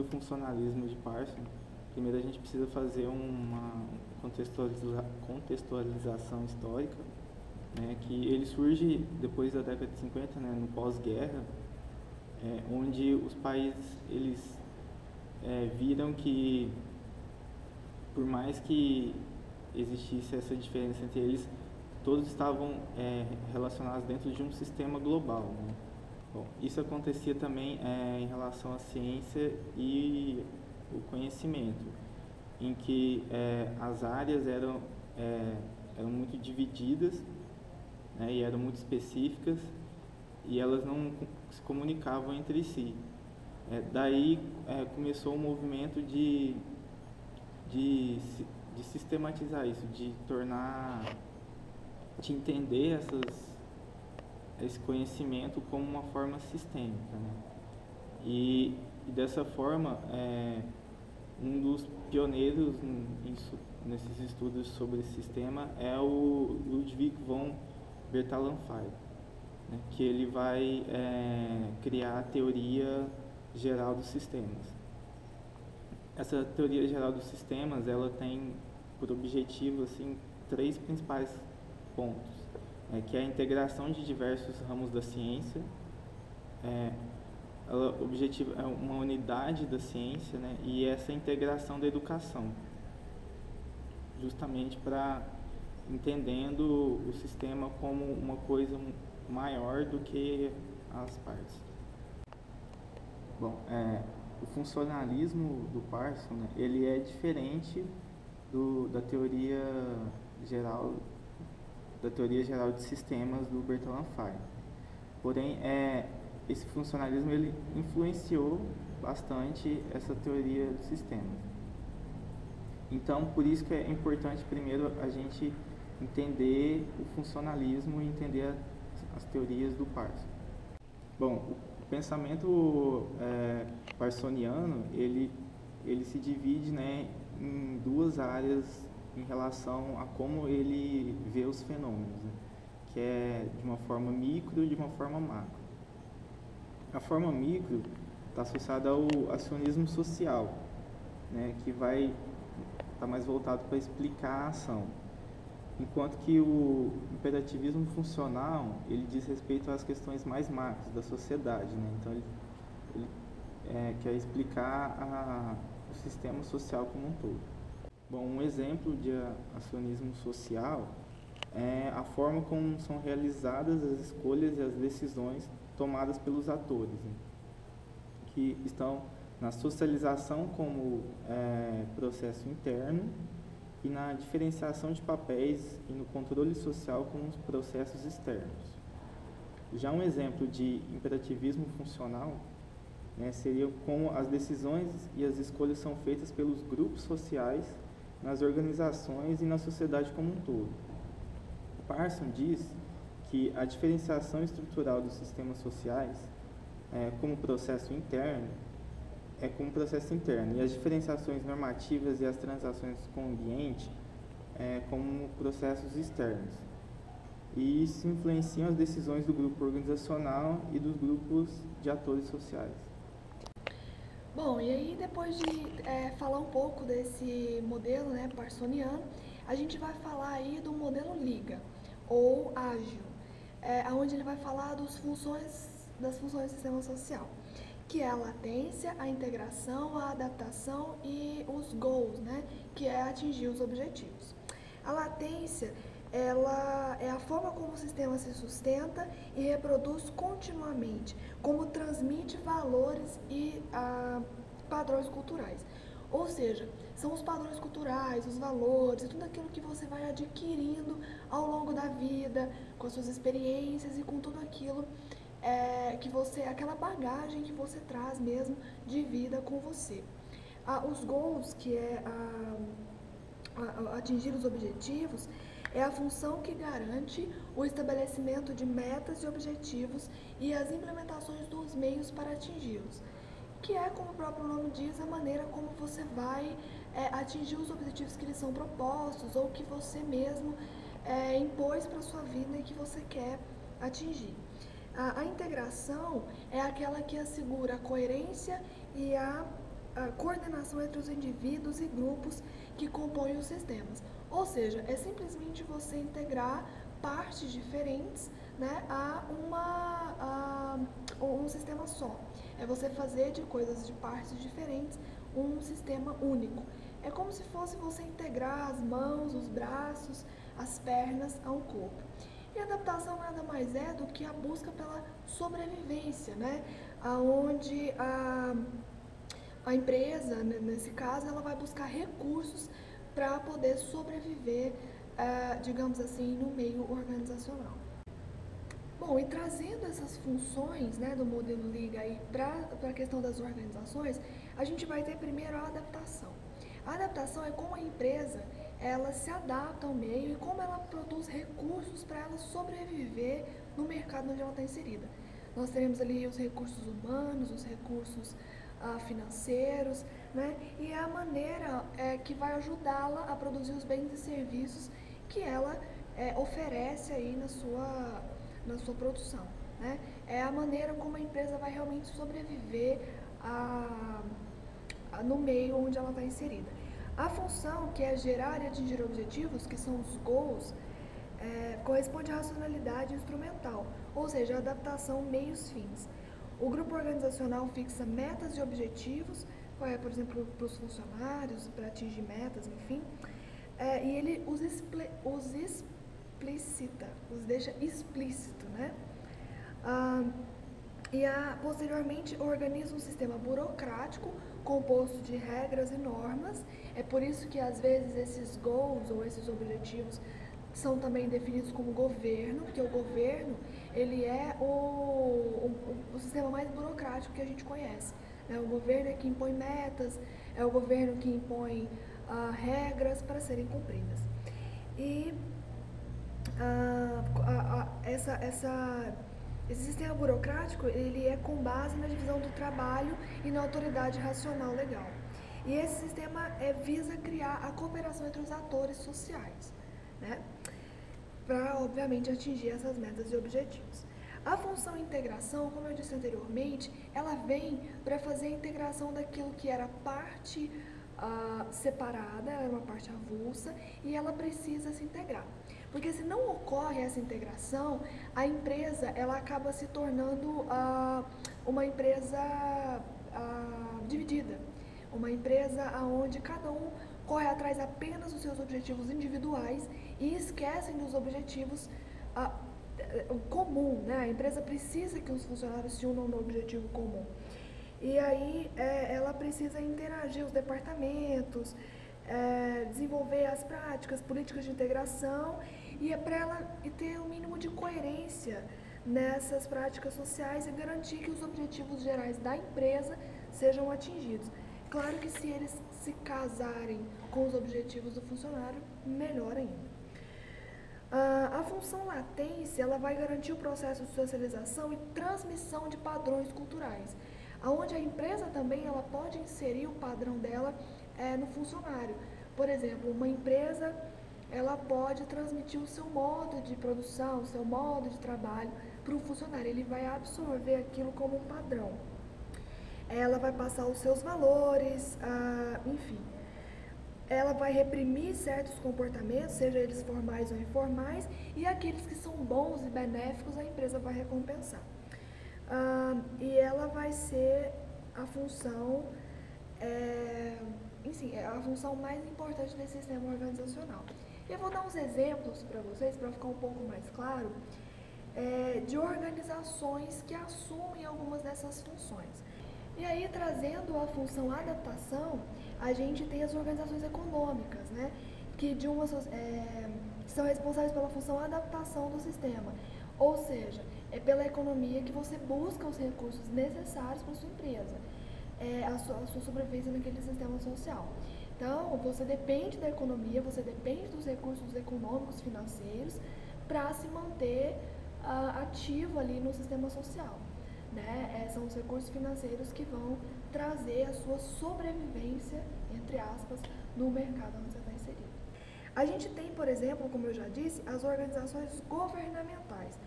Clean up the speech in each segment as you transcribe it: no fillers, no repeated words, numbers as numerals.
funcionalismo de Parson, primeiro a gente precisa fazer uma contextualização histórica, né, que ele surge depois da década de 50, né, no pós-guerra, onde os países eles viram que, por mais que existisse essa diferença entre eles, todos estavam relacionados dentro de um sistema global, né? Bom, isso acontecia também em relação à ciência e o conhecimento, em que as áreas eram muito divididas, né, e eram muito específicas, e elas não se comunicavam entre si. Daí começou um movimento de sistematizar isso, de entender esse conhecimento como uma forma sistêmica, né? E dessa forma, um dos pioneiros nesses estudos sobre esse sistema é o Ludwig von Bertalanffy, né, que ele vai criar a teoria geral dos sistemas. Essa teoria geral dos sistemas, ela tem por objetivo assim 3 principais pontos, que é a integração de diversos ramos da ciência, ela objetiva uma unidade da ciência, né, e essa integração da educação, justamente para entendendo o sistema como uma coisa maior do que as partes. Bom, o funcionalismo do Parson, né, ele é diferente da teoria geral de sistemas do Bertalanffy. Porém, esse funcionalismo ele influenciou bastante essa teoria dos sistemas. Então, por isso que é importante primeiro a gente entender o funcionalismo e entender as teorias do Parson. Bom, o pensamento parsoniano, ele se divide, né, em 2 áreas em relação a como ele vê os fenômenos, né, que é de uma forma micro e de uma forma macro. A forma micro está associada ao acionismo social, né, que vai estar mais voltado para explicar a ação, enquanto que o imperativismo funcional ele diz respeito às questões mais macros da sociedade, né? Então ele quer explicar o sistema social como um todo. Bom, um exemplo de acionismo social é a forma como são realizadas as escolhas e as decisões tomadas pelos atores, né, que estão na socialização como processo interno e na diferenciação de papéis e no controle social como os processos externos. Já um exemplo de imperativismo funcional, né, seria como as decisões e as escolhas são feitas pelos grupos sociais nas organizações e na sociedade como um todo. Parson diz que a diferenciação estrutural dos sistemas sociais como processo interno e as diferenciações normativas e as transações com o ambiente como processos externos. E isso influenciam as decisões do grupo organizacional e dos grupos de atores sociais. Bom, e aí depois de falar um pouco desse modelo, né, parsoniano, a gente vai falar aí do modelo Liga, ou ágil, onde ele vai falar das funções do sistema social, que é a latência, a integração, a adaptação e os goals, né, que é atingir os objetivos. A latência, ela é a forma como o sistema se sustenta e reproduz continuamente, como transmite valores e padrões culturais. Ou seja, são os padrões culturais, os valores e tudo aquilo que você vai adquirindo ao longo da vida, com as suas experiências e com tudo aquilo aquela bagagem que você traz mesmo de vida com você. Os goals, que é atingir os objetivos, é a função que garante o estabelecimento de metas e objetivos e as implementações dos meios para atingi-los, que é, como o próprio nome diz, a maneira como você vai atingir os objetivos que lhes são propostos ou que você mesmo impôs para a sua vida e que você quer atingir. A integração é aquela que assegura a coerência e a coordenação entre os indivíduos e grupos que compõem os sistemas. Ou seja, é simplesmente você integrar partes diferentes, né, a um sistema só. É você fazer de coisas de partes diferentes um sistema único. É como se fosse você integrar as mãos, os braços, as pernas a um corpo. E a adaptação nada mais é do que a busca pela sobrevivência, né? Onde a empresa, nesse caso, ela vai buscar recursos para poder sobreviver, digamos assim, no meio organizacional. Bom, e trazendo essas funções, né, do modelo Liga para a questão das organizações, a gente vai ter primeiro a adaptação. A adaptação é como a empresa ela se adapta ao meio e como ela produz recursos para ela sobreviver no mercado onde ela está inserida. Nós teremos ali os recursos humanos, os recursos financeiros, né? E é a maneira que vai ajudá-la a produzir os bens e serviços que ela oferece aí na sua produção, né? É a maneira como a empresa vai realmente sobreviver no meio onde ela está inserida. A função, que é gerar e atingir objetivos, que são os goals, corresponde à racionalidade instrumental, ou seja, a adaptação meios-fins. O grupo organizacional fixa metas e objetivos, por exemplo, para os funcionários, para atingir metas, enfim, e ele os explicita, os deixa explícito, né? Posteriormente organiza um sistema burocrático composto de regras e normas. É por isso que às vezes esses goals ou esses objetivos são também definidos como governo, porque o governo ele é o sistema mais burocrático que a gente conhece, né? O governo é que impõe metas, é o governo que impõe regras para serem cumpridas. E esse sistema burocrático ele é com base na divisão do trabalho e na autoridade racional legal. E esse sistema visa criar a cooperação entre os atores sociais, né? Para, obviamente, atingir essas metas e objetivos. A função integração, como eu disse anteriormente, ela vem para fazer a integração daquilo que era parte separada, era uma parte avulsa, e ela precisa se integrar. Porque se não ocorre essa integração, a empresa ela acaba se tornando uma empresa dividida. Uma empresa onde cada um corre atrás apenas dos seus objetivos individuais e esquecem dos objetivos comum, né? A empresa precisa que os funcionários se unam no objetivo comum. E aí ela precisa interagir os departamentos, desenvolver as práticas, políticas de integração e para ela ter o mínimo de coerência nessas práticas sociais e garantir que os objetivos gerais da empresa sejam atingidos. Claro que se eles se casarem com os objetivos do funcionário, melhor ainda. A função latência ela vai garantir o processo de socialização e transmissão de padrões culturais, onde a empresa também ela pode inserir o padrão dela no funcionário. Por exemplo, uma empresa ela pode transmitir o seu modo de produção, o seu modo de trabalho para o funcionário. Ele vai absorver aquilo como um padrão. Ela vai passar os seus valores, enfim. Ela vai reprimir certos comportamentos, seja eles formais ou informais, e aqueles que são bons e benéficos a empresa vai recompensar. E ela vai ser a função, a função mais importante desse sistema organizacional. Eu vou dar uns exemplos para vocês, para ficar um pouco mais claro, de organizações que assumem algumas dessas funções. E aí, trazendo a função adaptação, a gente tem as organizações econômicas, né, que são responsáveis pela função adaptação do sistema. Ou seja, é pela economia que você busca os recursos necessários para a sua empresa, a sua sobrevivência naquele sistema social. Então, você depende da economia, você depende dos recursos econômicos, financeiros, para se manter ativo ali no sistema social. Né? São os recursos financeiros que vão trazer a sua sobrevivência, entre aspas, no mercado onde você está inserido. A gente tem, por exemplo, como eu já disse, as organizações governamentais,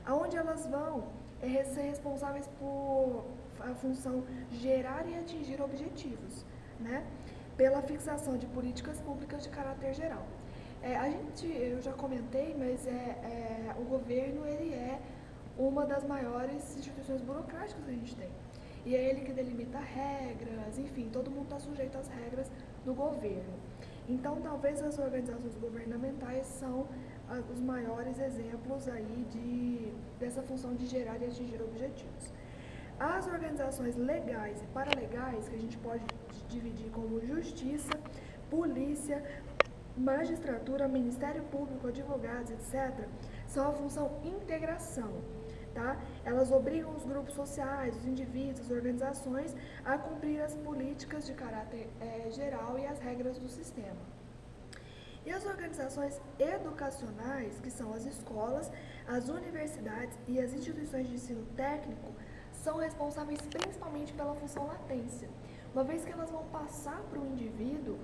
onde elas vão ser responsáveis por a função gerar e atingir objetivos, né? Pela fixação de políticas públicas de caráter geral. Eu já comentei, mas o governo ele é uma das maiores instituições burocráticas que a gente tem. E é ele que delimita regras, enfim, todo mundo está sujeito às regras do governo. Então, talvez as organizações governamentais são os maiores exemplos aí dessa função de gerar e atingir objetivos. As organizações legais e paralegais, que a gente pode dividir como justiça, polícia, magistratura, Ministério Público, advogados, etc., são a função integração. Tá? Elas obrigam os grupos sociais, os indivíduos, as organizações a cumprir as políticas de caráter geral e as regras do sistema. E as organizações educacionais, que são as escolas, as universidades e as instituições de ensino técnico, são responsáveis principalmente pela função latência, uma vez que elas vão passar para o indivíduo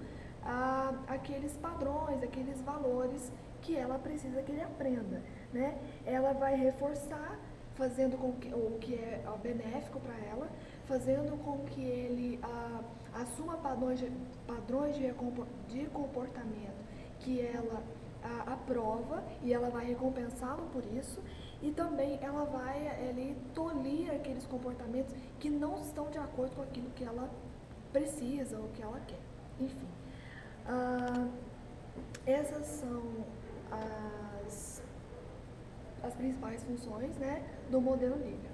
aqueles padrões, aqueles valores que ela precisa que ele aprenda, né? Ela vai reforçar, fazendo com que o que é benéfico para ela, fazendo com que ele assuma padrões de comportamento que ela aprova e ela vai recompensá-lo por isso, e também ela vai tolir aqueles comportamentos que não estão de acordo com aquilo que ela precisa ou que ela quer. Enfim, essas são as principais funções, né, do modelo Liga.